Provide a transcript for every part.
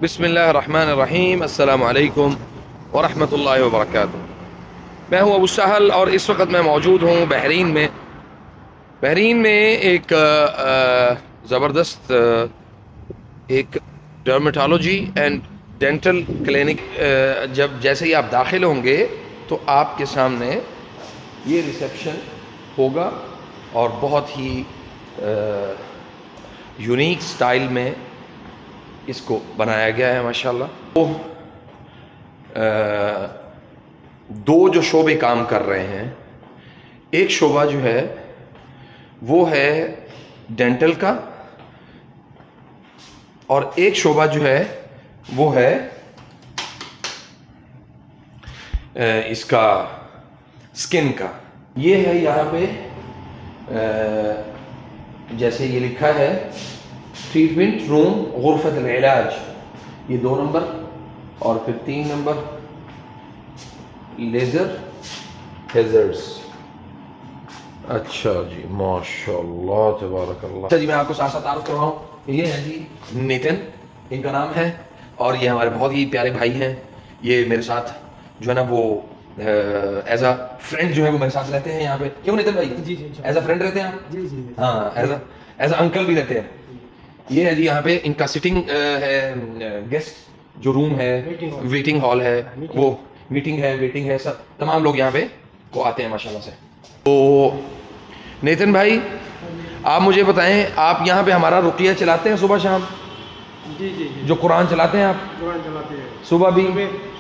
बिस्मिल्लाहिर्रहमानिर्रहीम, अस्सलामु अलैकुम वरहमतुल्लाहि वबरकातुहू। मैं हूँ अबू सहल और इस वक्त मैं मौजूद हूँ बहरीन में। बहरीन में एक ज़बरदस्त एक डर्मेटोलॉजी एंड डेंटल क्लिनिक। जब जैसे ही आप दाखिल होंगे तो आपके सामने ये रिसेप्शन होगा और बहुत ही यूनिक स्टाइल में इसको बनाया गया है माशाल्लाह। तो दो जो शोबे काम कर रहे हैं, एक शोबा जो है वो है डेंटल का और एक शोबा जो है वो है इसका स्किन का। ये है यहाँ पे जैसे ये लिखा है ट्रीटमेंट रूम गुरफत इलाज, ये 2 नंबर और फिर 3 नंबर लेज़र हेजर्स। अच्छा जी, माशाल्लाह तबारकल्लाह। अच्छा जी, मैं आपको साथ साथ तारुफ करवाऊँ, ये है जी नितिन, इनका नाम है, और ये हमारे बहुत ही प्यारे भाई हैं। ये मेरे साथ जो है ना वो एज अ फ्रेंड जो है वो मेरे साथ रहते हैं यहाँ पे। क्यों नितिन भाई? जी जी, एज अ फ्रेंड रहते हैं आप? जी जी, हाँ, एज अ अंकल भी रहते हैं। ये है जी यहाँ पे इनका सिटिंग है, गेस्ट जो रूम है, वेटिंग हॉल है, वो मीटिंग है, वेटिंग है, सब तमाम लोग यहाँ पे को आते हैं माशाल्लाह से। तो नितिन भाई, आप मुझे बताएं, आप यहाँ पे हमारा रुकिया चलाते हैं सुबह शाम? जी जी जी, जो कुरान चलाते हैं आप? कुरान चलाते हैं। सुबह भी?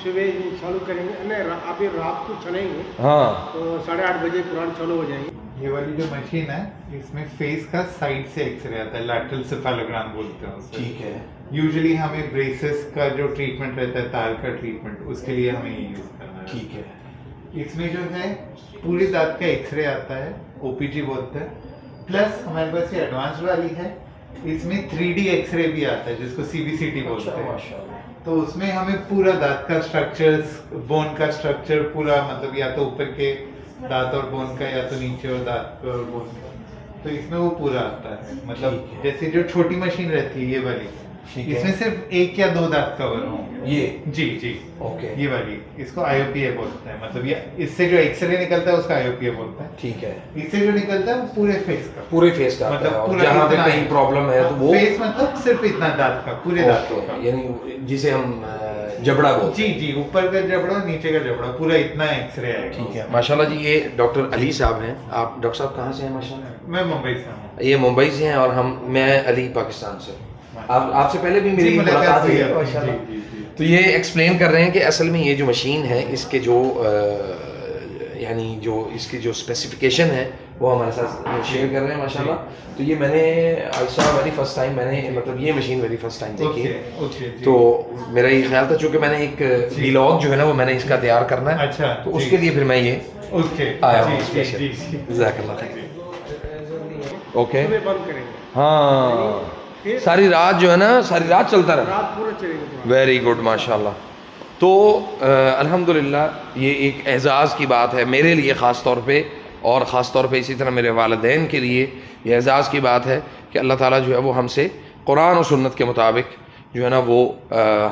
सुबह चालू करेंगे, नहीं अभी रात को चलेंगे। हाँ, तो 8:30 बजे कुरान चालू हो जाएंगे। ये वाली जो मशीन है इसमें फेस का साइड से एक्सरे आता है, लैटरल सेफेलोग्राम बोलते हैं उसे। ठीक है। यूजुअली हमें ब्रेसेस का जो ट्रीटमेंट रहता है, तार का ट्रीटमेंट, उसके लिए हमें ये यूज करना है। ठीक है। इसमें जो है पूरी दांत का एक्सरे आता है, ओपीजी बोलते हैं। प्लस हमारे पास ये एडवांस्ड वाली है, इसमें 3D एक्सरे भी आता है जिसको सीबीसीटी बोलते हैं। माशाल्लाह। तो उसमें हमें पूरा दांत का स्ट्रक्चर, बोन का स्ट्रक्चर पूरा, मतलब या तो ऊपर के दांत और बोन का या तो नीचे और दांत और बोन का, तो इसमें वो पूरा आता है। मतलब जैसे जो छोटी मशीन रहती है ये वाली, इसमें सिर्फ 1 या 2 दांत कवर होंगे। ये जी जी, ओके, ये वाली, इसको आईओपीए बोलते हैं। मतलब ये इससे जो एक्सरे निकलता है उसका आईओपीए बोलते हैं। ठीक है। इससे जो निकलता है वो पूरे फेस का, पूरे फेस का मतलब और पूरा जहाँ पे इतना कहीं प्रॉब्लम है तो वो फेस, मतलब सिर्फ इतना दांत का, पूरे दांतों का, यानी जिसे हम जबड़ा बोलते जी जी, ऊपर का जबड़ा नीचे का जबड़ा, पूरा इतना एक्सरे है। ठीक है माशाल्लाह जी। ये डॉक्टर अली साहब हैं। आप डॉक्टर साहब कहाँ से हैं? माशाल्लाह मैं मुंबई से हूँ। ये मुंबई से हैं और मैं अली पाकिस्तान से। आप आपसे पहले भी मेरी मुलाकात हुई है माशाल्लाह। तो ये एक्सप्लेन कर रहे हैं कि असल में ये जो मशीन है इसके जो यानी जो इसकी जो स्पेसिफिकेशन है वो हमारे साथ शेयर कर रहे हैं माशाल्लाह। तो ये मैंने अच्छा वेरी फर्स्ट टाइम मैंने मतलब ये मशीन वेरी फर्स्ट टाइम देखी है। तो मेरा ये ख्याल था, चूँकि मैंने एक व्लॉग जो है ना वो मैंने इसका तैयार करना है, अच्छा, तो उसके लिए फिर मैं ये आया हूँ स्पेशल। जज़ाकल्लाह खैर। ओके, बंद करेंगे। हाँ, सारी रात जो है ना, सारी रात चलता रहा। रात पूरा चलेंगे। वेरी गुड माशाल्लाह। तो अल्हम्दुलिल्लाह ये एक एज़ाज़ की बात है मेरे लिए ख़ास तौर पे, और ख़ास तौर पे इसी तरह मेरे वालिदैन के लिए ये एज़ाज़ की बात है कि अल्लाह ताला जो है वो हमसे कुरान और सुन्नत के मुताबिक जो है ना वो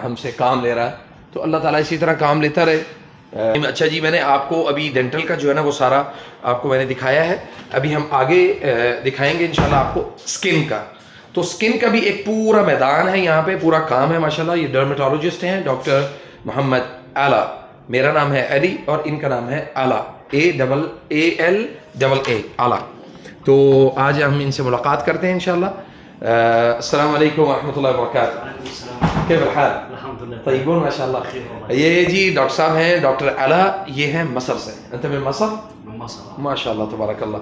हमसे काम ले रहा है। तो अल्लाह ताला इसी तरह काम लेता रहे। अच्छा जी, मैंने आपको अभी डेंटल का जो है ना वो सारा आपको मैंने दिखाया है। अभी हम आगे दिखाएंगे इंशाल्लाह आपको स्किन का। तो स्किन का भी एक पूरा मैदान है, यहाँ पे पूरा काम है माशाल्लाह। ये डर्मेटोलॉजिस्ट हैं डॉक्टर मोहम्मद आला। मेरा नाम है अली और इनका नाम है आला, AALAA, आला। तो आज हम इनसे मुलाकात करते हैं इंशाल्लाह। अस्सलाम वालेकुम वरहमतुल्लाहि वबरकातुहू। कैफ़ हाल? अल्हम्दुलिल्लाह तय्यबून माशाल्लाह। ये जी डॉक्टर साहब हैं डॉक्टर आला, ये हैं मसर से। अंत में मसर माशाल्लाह तबारकल्लाह।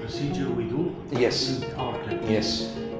procedure we do Yes. in our clinic? Yes.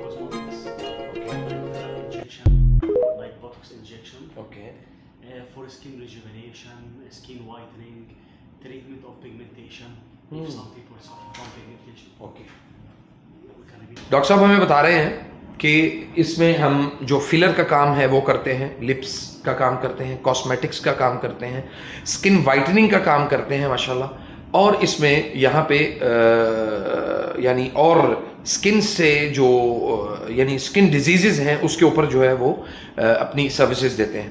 cosmetics, injection, like Botox injection, Okay. for skin rejuvenation, skin whitening, treatment of pigmentation. If some people suffer from pigmentation. Okay. Doctor साहब हमें बता रहे हैं कि इसमें हम जो फिलर का काम है वो करते हैं, लिप्स का काम करते हैं, कॉस्मेटिक्स का काम करते हैं, स्किन वाइटनिंग का काम करते हैं माशाल्लाह, और इसमें यहाँ पे यानी और स्किन से जो यानी स्किन डिजीज़ हैं उसके ऊपर जो है वो अपनी सर्विसेज देते हैं।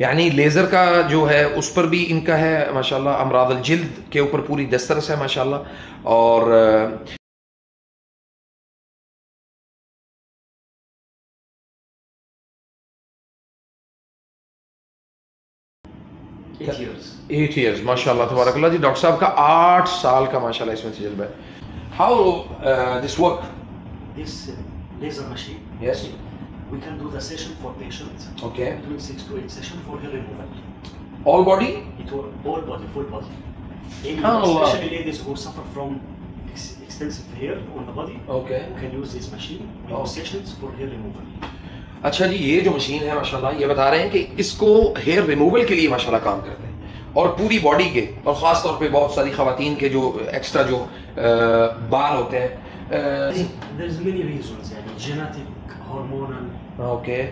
यानी लेज़र का जो है उस पर भी इनका है माशाल्लाह, अमराद अल जिल्द के ऊपर पूरी दस्तरस है माशाल्लाह। और 8 years माशाल्लाह तबारकल्लाह जी। डॉक्टर साहब का 8 साल का माशाल्लाह इसमें तजुर्बा है। How this work? This laser machine. Yes. We can do the session for patients. Okay. Between 6 to 8 sessions for hair removal. All body? It will all body, full body. Oh, especially ladies who suffer from extensive hair on the body. Okay. You can use this machine. We do sessions for hair removal. अच्छा जी, ये जो machine है माशाल्लाह, ये बता रहे हैं कि इसको हेयर रिमूवल के लिए माशाल्लाह काम करते हैं, और पूरी बॉडी के, और ख़ास तौर पे बहुत सारी ख़वातीन के जो एक्स्ट्रा जो बाल होते हैं। There is many reasons, yani genetic, hormonal. Okay.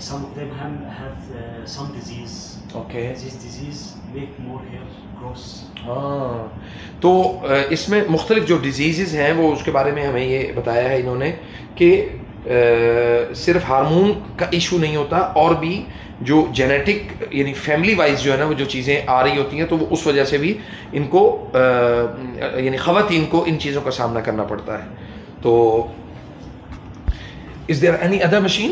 Some of them have some disease. Okay. This disease make more hair grows. हाँ, तो इसमें मुख्तलिफ जो डिजीज़ हैं वो उसके बारे में हमें ये बताया है इन्होंने कि सिर्फ हार्मोन का इशू नहीं होता, और भी जो जेनेटिक यानी फैमिली वाइज जो है ना वो जो चीज़ें आ रही होती हैं, तो वो उस वजह से भी इनको यानी ख़वातीन को इन चीज़ों का सामना करना पड़ता है। तो is there any other machine?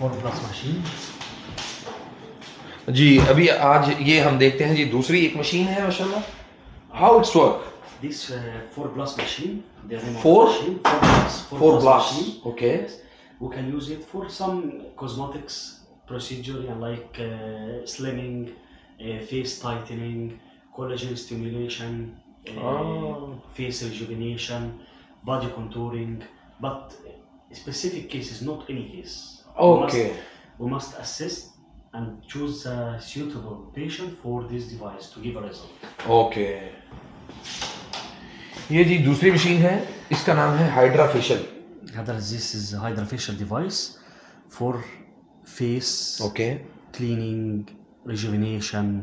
4+ machine. जी अभी आज ये हम देखते हैं जी दूसरी एक मशीन है माशाल्लाह। How it's work? This 4+ machine, the remote 4? machine, 4+ machine. Okay. Yes. We can use it for some cosmetics procedure, like slimming, face tightening, collagen stimulation, face rejuvenation, body contouring, but specific cases, not any case. Okay. We must assess and choose a suitable patient for this device to give a result. Okay. ये जी दूसरी machine है, इसका नाम है hydra facial. This is a hydrofacial device for face cleaning, rejuvenation,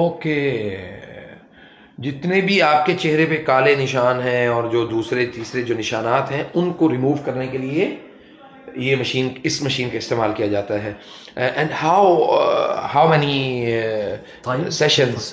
okay, जितने भी आपके चेहरे पे काले निशान हैं और जो दूसरे तीसरे जो निशानात हैं उनको रिमूव करने के लिए ये मशीन, इस मशीन का इस्तेमाल किया जाता है। And how many sessions?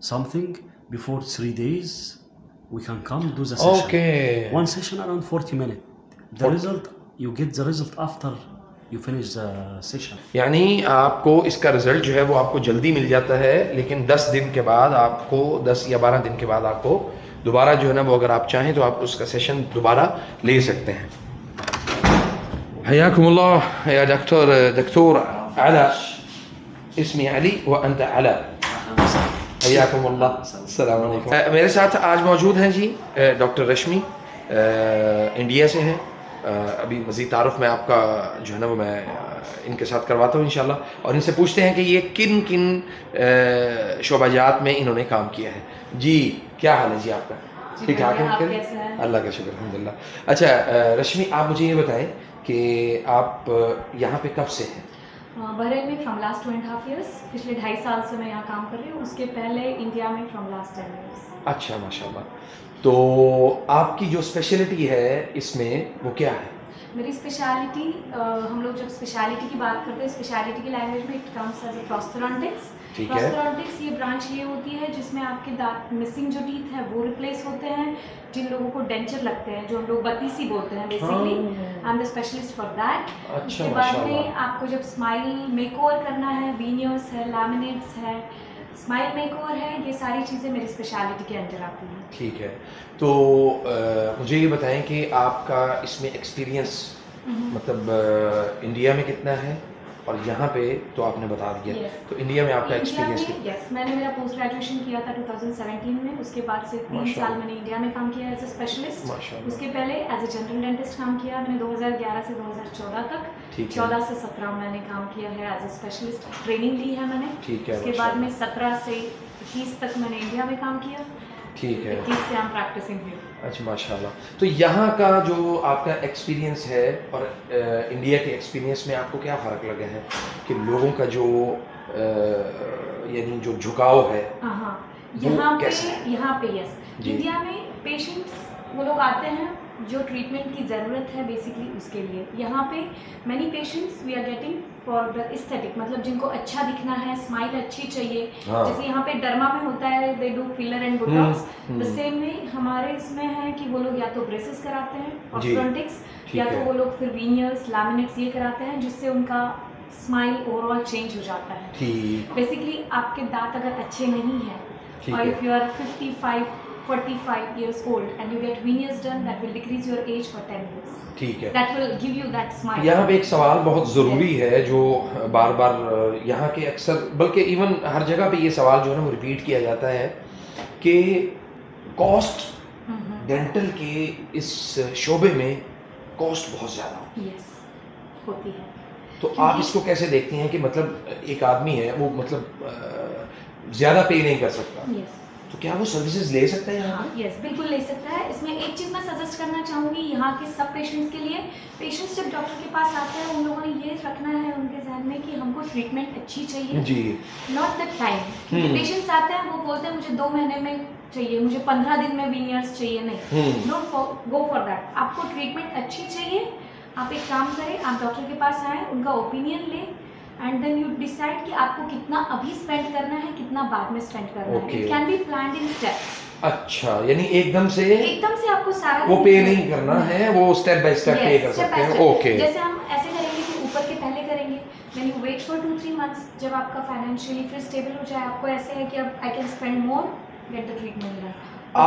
something before 3 days, we can come do the session. Okay. One session around 40 minutes. The result, you get the result after you finish the session. यानी आपको इसका result जो है वो आपको जल्दी मिल जाता है, लेकिन 10 दिन के बाद आपको 10 या 12 दिन के बाद आपको दोबारा जो है ना वो अगर आप चाहें तो आप उसका सेशन दोबारा ले सकते हैं। हयाकुमुल्लाह या डॉक्टर अला, इसमी अली व अंत अला, हयाकुमुल्लाह, अस्सलाम वालेकुम। मेरे साथ आज मौजूद हैं जी डॉक्टर रश्मि, इंडिया से हैं। अभी मज़ीद तारुफ में आपका जो है ना वो मैं इनके साथ करवाता हूँ इंशाल्लाह, और इनसे पूछते हैं कि ये किन किन शोबाजात में इन्होंने काम किया है। जी क्या हाल है जी आपका? ठीक ठाक है? अल्लाह का शुक्र, अल्हम्दुलिल्लाह। अच्छा रश्मि, आप मुझे ये बताएं कि आप यहाँ पे कब से हैं? बहरीन में फ्रॉम लास्ट 2.5 years, पिछले 2.5 साल से मैं यहाँ काम कर रही हूँ। उसके पहले इंडिया में फ्रॉम लास्ट 10 years। अच्छा माशाल्लाह। तो आपकी जो स्पेशलिटी है इसमें वो क्या है? मेरी स्पेशलिटी, हम लोग जब स्पेशलिटी की बात करते हैं, स्पेशलिटी की लैंग्वेज में इट कम्स एज अ प्रोस्थेडोंटिक्स। प्रोस्थेडोंटिक्स ये ब्रांच ये होती है जिसमें आपके दांत मिसिंग जो टीथ है वो रिप्लेस होते हैं, जिन लोगों को डेंचर लगते हैं, जो हम लोग बत्तीसी बोलते हैं basically. I am the specialist for that. उसके बाद में आपको जब स्माइल मेकओवर करना है, वीनियर्स है, लैमिनेट्स है, स्माइल मेकओवर है, ये सारी चीज़ें मेरी स्पेशलिटी के अंदर आती हैं। ठीक है, तो मुझे ये बताएं कि आपका इसमें एक्सपीरियंस मतलब इंडिया में कितना है और यहाँ पे तो आपने बता दिया। Yes. तो इंडिया में आपका एक्सपीरियंस यस, मैंने मेरा पोस्ट ग्रेजुएशन किया था 2017 में। उसके बाद से 3 साल मैंने इंडिया में काम किया एज ए स्पेशलिस्ट। उसके पहले एज ए जनरल डेंटिस्ट काम किया मैंने 2011 से 2014 तक। 14 से 17 मैंने काम किया है एज ए स्पेशलिस्ट, ट्रेनिंग ली है मैंने। उसके बाद में 17 से 21 तक मैंने इंडिया में काम किया। ठीक है, 21 से हम प्रैक्टिसिंग है। अच्छा माशाल्लाह। तो यहाँ का जो आपका एक्सपीरियंस है और इंडिया के एक्सपीरियंस में आपको क्या फ़र्क लगा है कि लोगों का जो यानी जो झुकाव है यहाँ पे यस, इंडिया में पेशेंट्स वो लोग आते हैं जो ट्रीटमेंट की ज़रूरत है बेसिकली उसके लिए। यहाँ पे many patients we are getting for the aesthetic, मतलब जिनको अच्छा दिखना है, स्माइल अच्छी चाहिए। जैसे यहाँ पे डर्मा में होता है they do filler and Botox, the same में हमारे इसमें है कि वो लोग या तो ब्रेसेस कराते हैं ऑर्थोडोंटिक्स, या तो वो लोग फिर वीनियर्स, लैमिनेट्स ये कराते हैं जिससे उनका स्माइल ओवरऑल चेंज हो जाता है। बेसिकली आपके दांत अगर अच्छे नहीं है और if you are 45 years old and you get veneers done, that will decrease your age for 10 years. ठीक है, that will give you that smile. यहाँ पे एक सवाल बहुत ज़रूरी है जो बार बार यहाँ के अक्सर, बल्कि इवन हर जगह पे ये सवाल जो है ना वो रिपीट किया जाता है कि कॉस्ट डेंटल के इस शोबे में कॉस्ट बहुत ज़्यादा होती है। तो आप इसको कैसे देखती हैं कि मतलब एक आदमी है वो मतलब ज़्यादा पे नहीं कर सकता, तो क्या वो सर्विसेज ले सकता है यहाँ? यस, बिल्कुल ले सकता है। इसमें एक चीज़ मैं सजेस्ट करना चाहूँगी यहाँ के सब पेशेंट्स के लिए। पेशेंट्स जब डॉक्टर के पास आते हैं उन लोगों ने ये रखना है उनके ज़हन में कि हमको ट्रीटमेट अच्छी चाहिए जी, नॉट द टाइम। क्योंकि पेशेंट्स आते हैं वो बोलते हैं मुझे 2 महीने में चाहिए, मुझे 15 दिन में वीनियर्स चाहिए। नहीं, डोंट गो फॉर दैट। आपको ट्रीटमेंट अच्छी चाहिए, आप एक काम करें, आप डॉक्टर के पास आएँ, उनका ओपिनियन लें एंड देन यू डिसाइड कि आपको कितना अभी स्पेंड करना है, कितना बाद में स्पेंड करना है। It can be planned in steps. अच्छा, यानी एकदम से आपको सारा वो पे नहीं करना है, वो स्टेप बाय स्टेप पे कर सकते हैं। ओके, जैसे हम ऐसे करेंगे कि ऊपर के पहले करेंगे, then you wait for 2-3 months. जब आपका फाइनेंशियली फिर स्टेबल हो जाए, आपको ऐसे है कि अब I can spend more, get the treatment done.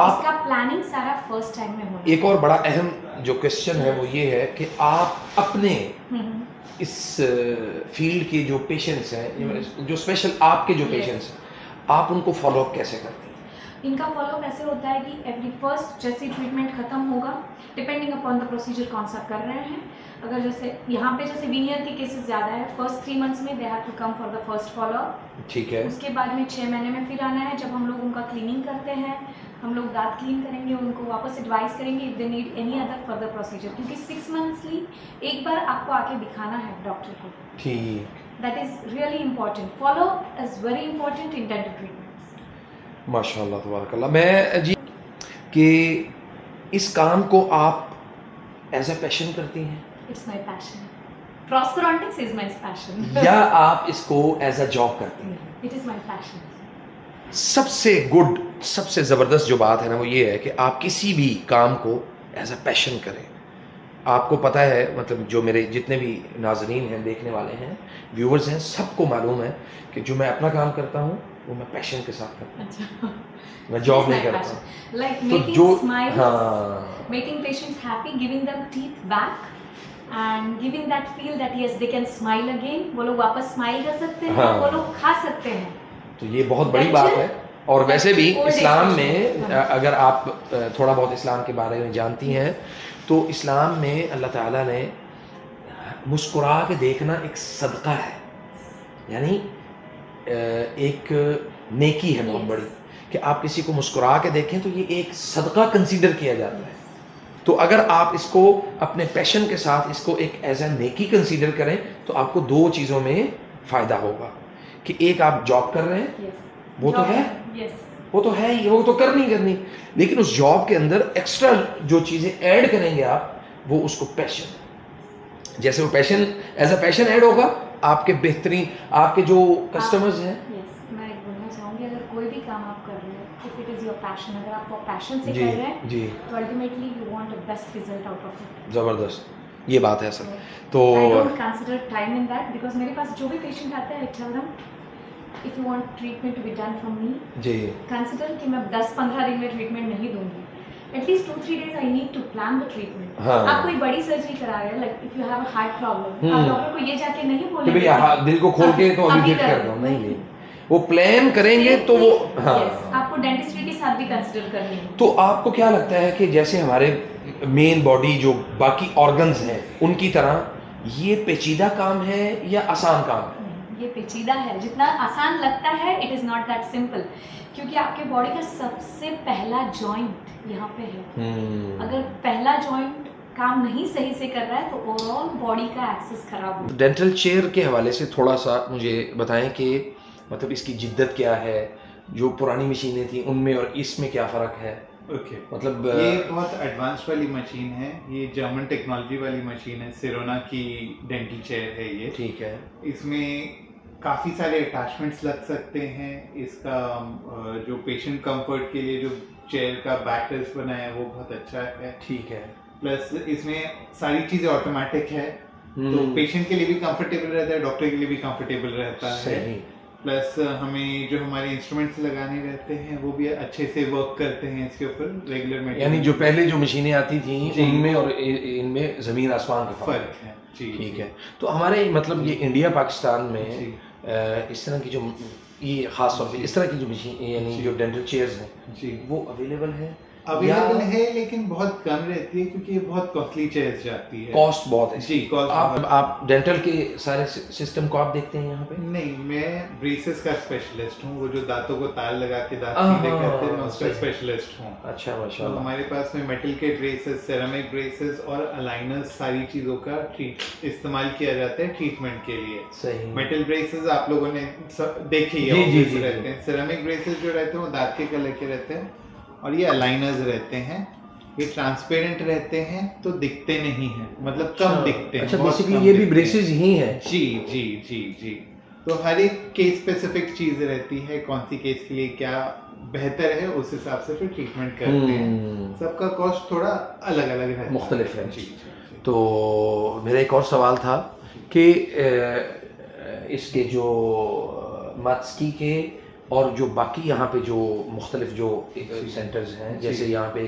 इसका प्लानिंग सारा फर्स्ट टाइम में होना। एक और बड़ा अहम जो क्वेश्चन है वो ये है कि आप अपने इस फील्ड के जो पेशेंट्स हैं, जो स्पेशल आपके जो पेशेंट्स हैं, आप उनको फॉलोअप कैसे करते हैं? इनका फॉलोअप ऐसे होता है कि एवरी फर्स्ट जैसे ट्रीटमेंट खत्म होगा, डिपेंडिंग अपॉन द प्रोसीजर कौन सा कर रहे हैं। अगर जैसे यहाँ पे जैसे वीनियर के केसेस ज़्यादा है, फर्स्ट 3 मंथ्स में they have to come for the first follow up. ठीक है, उसके बाद में 6 महीने में फिर आना है, जब हम लोग उनका क्लीनिंग करते हैं, हम लोग दांत क्लीन करेंगे, उनको वापस एडवाइस करेंगे if they need any other further procedure. क्योंकि 6 मंथ्सली एक बार आपको आके दिखाना है डॉक्टर को। ठीक, that is really important. Follow up is very important in dental treatments. माशाल्लाह तबारकल्लाह। मैं जी कि इस काम को आप एज अ पैशन करती हैं? It's my passion. Prosthodontics is my passion. या आप इसको एज अ जॉब करती हैं? It is my passion. सबसे गुड, सबसे ज़बरदस्त जो बात है ना वो ये है कि आप किसी भी काम को एज अ पैशन करें। आपको पता है, मतलब जो मेरे जितने भी नाजरीन हैं, देखने वाले हैं, व्यूवर्स हैं, सबको मालूम है कि जो मैं अपना काम करता हूँ वो मैं पैशन के साथ करता हूँ। मैं जॉब नहीं करता। लाइक तो मेकिंग जो smiles, making patients happy, giving them teeth back and giving that feel that yes they can smile again. वो लोग वापस स्माइल कर सकते हैं, वो लोग खा सकते हैं। तो ये बहुत बड़ी बात है। और वैसे भी इस्लाम में, अगर आप थोड़ा बहुत इस्लाम के बारे में जानती हैं, तो इस्लाम में अल्लाह ताला ने मुस्कुरा के देखना एक सदका है, यानी एक नेकी है बहुत बड़ी कि आप किसी को मुस्कुरा के देखें, तो ये एक सदका कंसीडर किया जाता है। तो अगर आप इसको अपने पैशन के साथ इसको एक एज ए नेकी कंसीडर करें तो आपको 2 चीज़ों में फ़ायदा होगा कि एक आप जॉब कर रहे हैं, वो तो है, वो तो है ही, वो तो करनी, लेकिन उस जॉब के अंदर एक्स्ट्रा जो चीज़ें ऐड करेंगे आप, वो उसको पैशन, जैसे वो passion as a passion add होगा, आपके बेहतरीन आपके जो कस्टमर्स हैं। मैं बोलना चाहूँगी, अगर कोई भी काम आप कर रहे हैं, if it is your passion, अगर आप वो पैशन से कर रहे हैं जी, तो ultimately you want the best result out of it. ज़बरदस्त, ये बात है सर। तो I don't consider time in that, because मेरे पास जो भी पेशेंट आते हैं, I tell them if you want treatment to be done from me, जी, कंसीडर कि मैं 10-15 दिन में ट्रीटमेंट नहीं दूंगी। At least 2-3 days I need to plan the treatment. हाँ। आप कोई बड़ी सर्जरी करा रहे हैं, like if you have a heart problem, आप डॉक्टर को ये जाके नहीं कि बोलेंगे भाई दिल को खोल के तो अभी फिट कर दो, नहीं, वो प्लान करेंगे तो वो हाँ। Yes, आपको डेंटिस्ट्री के साथ भी कंसिडर करनी है। तो आपको क्या लगता है कि जैसे हमारे मेन बॉडी जो बाकी ऑर्गन्स हैं उनकी तरह ये पेचीदा काम है या आसान काम है? ये पेचीदा है, जितना आसान लगता है it is not that simple, क्योंकि आपके बॉडी का सबसे पहला जॉइंट यहाँ पे है। अगर पहला जॉइंट काम नहीं सही से कर रहा है तो ओवरऑल बॉडी का एक्सेस खराब हो। डेंटल चेयर के हवाले से थोड़ा सा मुझे बताएं कि मतलब इसकी जिद्दत क्या है, जो पुरानी मशीनें थी उनमें और इसमें क्या फ़र्क है? ओके, मतलब ये बहुत एडवांस वाली मशीन है, ये जर्मन टेक्नोलॉजी वाली मशीन है, सिरोना की डेंटल चेयर है ये। ठीक है। इसमें काफ़ी सारे अटैचमेंट्स लग सकते हैं। इसका जो पेशेंट कंफर्ट के लिए जो चेयर का बैक रेस्ट बनाया है वो बहुत अच्छा है। ठीक है। प्लस इसमें सारी चीज़ें ऑटोमेटिक है, तो पेशेंट के लिए भी कंफर्टेबल रहता है, डॉक्टर के लिए भी कंफर्टेबल रहता है। सही। प्लस हमें जो हमारे इंस्ट्रूमेंट्स लगाने रहते हैं वो भी अच्छे से वर्क करते हैं इसके ऊपर रेगुलर में। यानी जो पहले जो मशीनें आती थी उनमें और इनमें ज़मीन आसमान का फर्क है। जी, ठीक है। तो हमारे मतलब ये इंडिया पाकिस्तान में इस तरह की जो ये खास तौर पे इस तरह की जो मशीन यानी जो डेंटल चेयर्स हैं जी वो अवेलेबल है? अवेलेबल है लेकिन बहुत कम रहती है क्योंकि ये बहुत कॉस्टली चेयर्स जाती है, कॉस्ट बहुत है। जी कॉस्ट। आप डेंटल के सारे सिस्टम को आप देखते हैं यहाँ पे? नहीं, मैं ब्रेसेस का स्पेशलिस्ट हूँ, वो जो दांतों को तार लगा के दांत सीधे करते हैं, मैं उसका स्पेशलिस्ट हूँ। अच्छा, तो माशाल्लाह। हमारे पास में मेटल के ब्रेसेस, सेरामिक ब्रेसेस और अलाइनर्स सारी चीजों का इस्तेमाल किया जाता है ट्रीटमेंट के लिए। सही। मेटल ब्रेसेस आप लोगों ने देखे ही जी, जी, जी, रहते हैं। सेरामिक ब्रेसेस जो रहते हैं वो दांत के कलर के रहते हैं, और ये अलाइनर्स रहते हैं, ये ट्रांसपेरेंट रहते हैं तो दिखते नहीं हैं, मतलब कम दिखते हैं। अच्छा, बेसिकली ये भी ब्रेसेस ही हैं? जी जी जी जी। तो हर एक केस स्पेसिफिक चीज रहती है, कौन सी केस के लिए क्या बेहतर है उस हिसाब से फिर ट्रीटमेंट करते हैं। सबका कॉस्ट थोड़ा अलग अलग है, मुख्तलिफ है। जी। तो मेरा एक और सवाल था कि इसके जो मात्सकी के और जो बाकी यहाँ पे जो मुख्तलिफ जो सेंटर्स हैं, जैसे यहाँ पे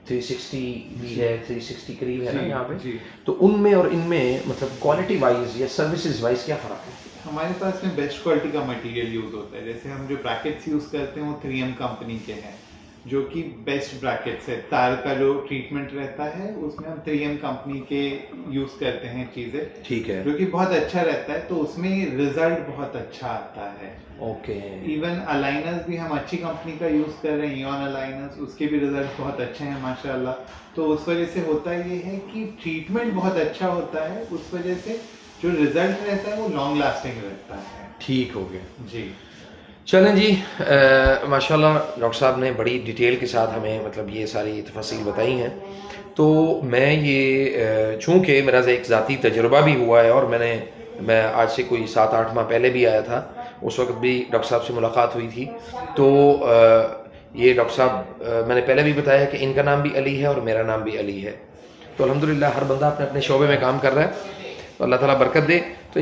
360 भी है, 360 करीब है ना यहाँ पे, तो उनमें और इनमें मतलब क्वालिटी वाइज या सर्विसेज वाइज क्या फ़र्क है? हमारे पास में बेस्ट क्वालिटी का मटेरियल यूज़ होता है। जैसे हम जो ब्रैकेट्स यूज़ करते हैं वो 3M कंपनी के हैं, जो कि बेस्ट ब्रैकेट्स है। तार का जो ट्रीटमेंट रहता है उसमें हम 3M कंपनी के यूज़ करते हैं चीज़ें, ठीक है, जो कि बहुत अच्छा रहता है, तो उसमें रिजल्ट बहुत अच्छा आता है। ओके। इवन अलाइनर्स भी हम अच्छी कंपनी का यूज़ कर रहे हैं, इयॉन अलाइनर्स, उसके भी रिजल्ट बहुत अच्छे हैं माशाल्लाह। तो उस वजह से होता ये है कि ट्रीटमेंट बहुत अच्छा होता है, उस वजह से जो रिजल्ट रहता है वो लॉन्ग लास्टिंग रहता है। ठीक हो गया जी। चलें जी, माशाल्लाह डॉक्टर साहब ने बड़ी डिटेल के साथ हमें मतलब ये सारी तफसील बताई हैं। तो मैं ये चूँकि मेरा एक ज़ाती तजुर्बा भी हुआ है और मैं आज से कोई 7-8 माह पहले भी आया था, उस वक्त भी डॉक्टर साहब से मुलाकात हुई थी। तो ये डॉक्टर साहब मैंने पहले भी बताया कि इनका नाम भी अली है और मेरा नाम भी अली है। तो अल्हम्दुलिल्लाह हर बंदा अपने अपने शोबे में काम कर रहा है, तो अल्लाह ताला बरकत दे। तो